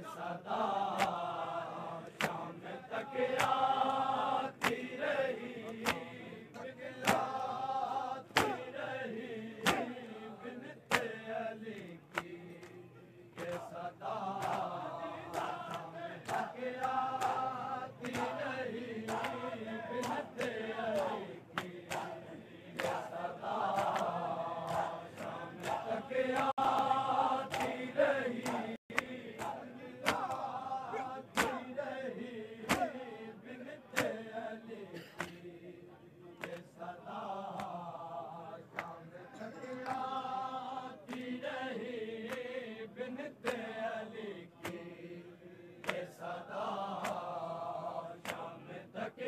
सदा शाम तक आती रही, आती रही बिनते अली की। ये सदा शाम तक आती रही बिनते अली की। ये सदा शाम तक आती रही, आती रही बिनते अली की। ये सदा शाम तक आती रही बिनते अली की। ये सदा शाम तक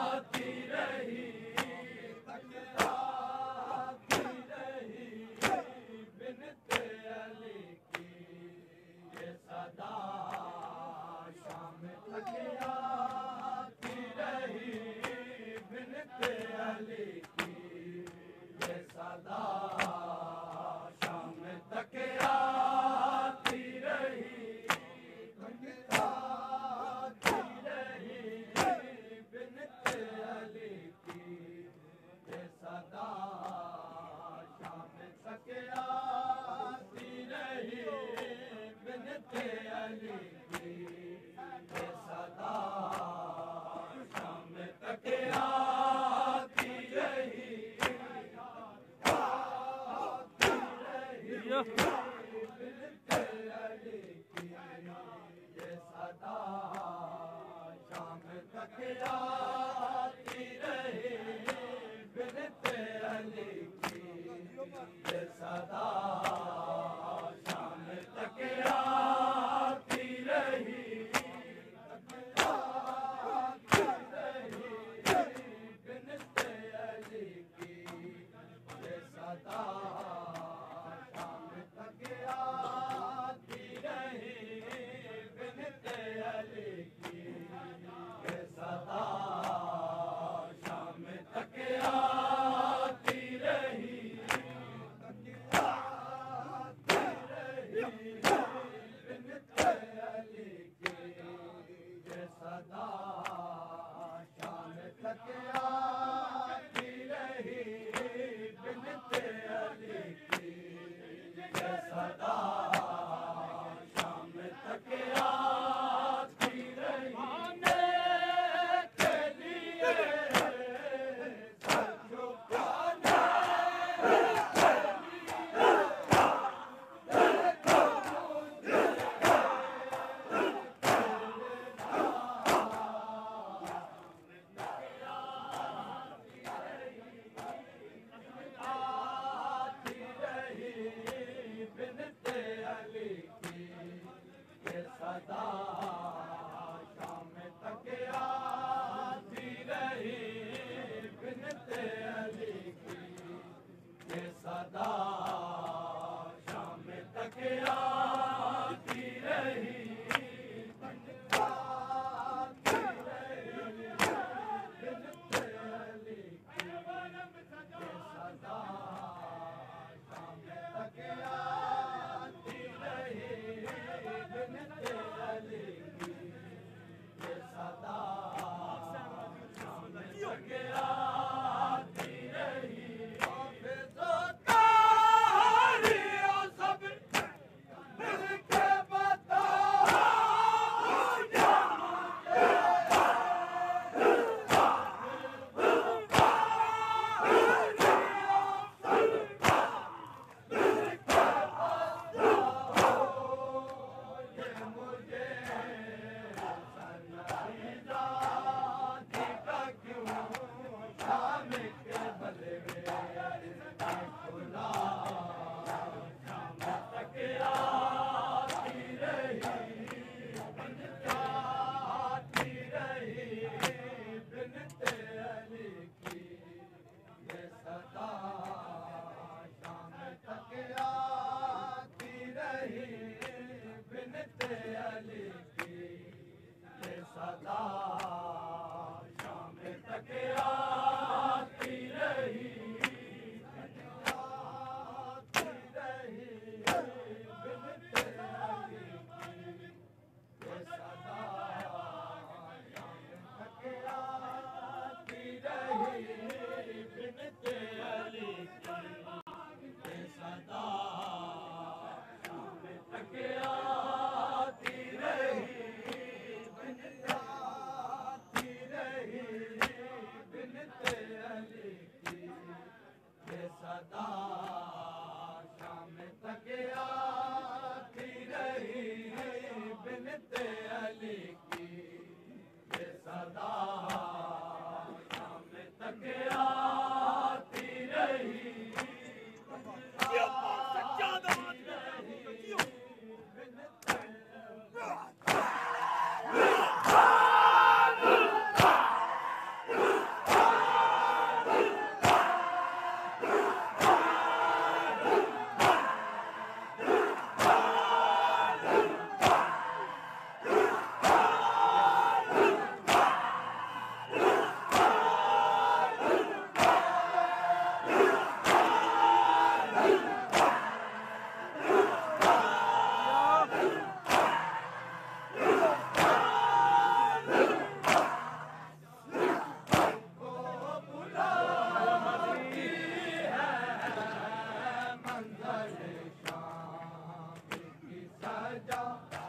आती रही, आती रही बिनते अली की। ये सदा शाम तक आती रही बिनते अली की। ये सदा शाम तक आती रही, आती रही बिनते अली की। ये सदा शाम तक आती रही बिनते अली की। ये सदा शाम तक आती रही, आती रही बिनते अली की। ये सदा शाम तक आती रही बिनते अली की। ये सदा शाम तक आती रही, आती रही बिनते अली की। ये सदा शाम तक आती रही बिनते अली की। ये सदा शाम तक आती रही, आती रही बिनते अली की। ये सदा शाम तक आती रही बिनते अली की। ये सदा शाम तक आती रही आने के लिए सर झुकाने के लिए। देखो मुझे आती रही बिनते अली की। ये सदा शाम तक आती रही बिनते अली की। ये सदा शाम तक आती रही, आती रही बिनते अली की। ये सदा शाम तक आती रही बिनते अली की। ये सदा शाम तक आती रही। हाफिज़-ओ-तारियो सब मिलके बताओ जमाने। ये मुझे सनईदा का क्यों शाम के बदले खुदा शाम तक आती रही, आती रही बिनते अली की। ये सदा शाम तक आती रही बिनते अली की। ये सदा शाम तक आती रही, आती रही बिनते अली की। बिनते अली की ये सदा शाम तक आती रही जा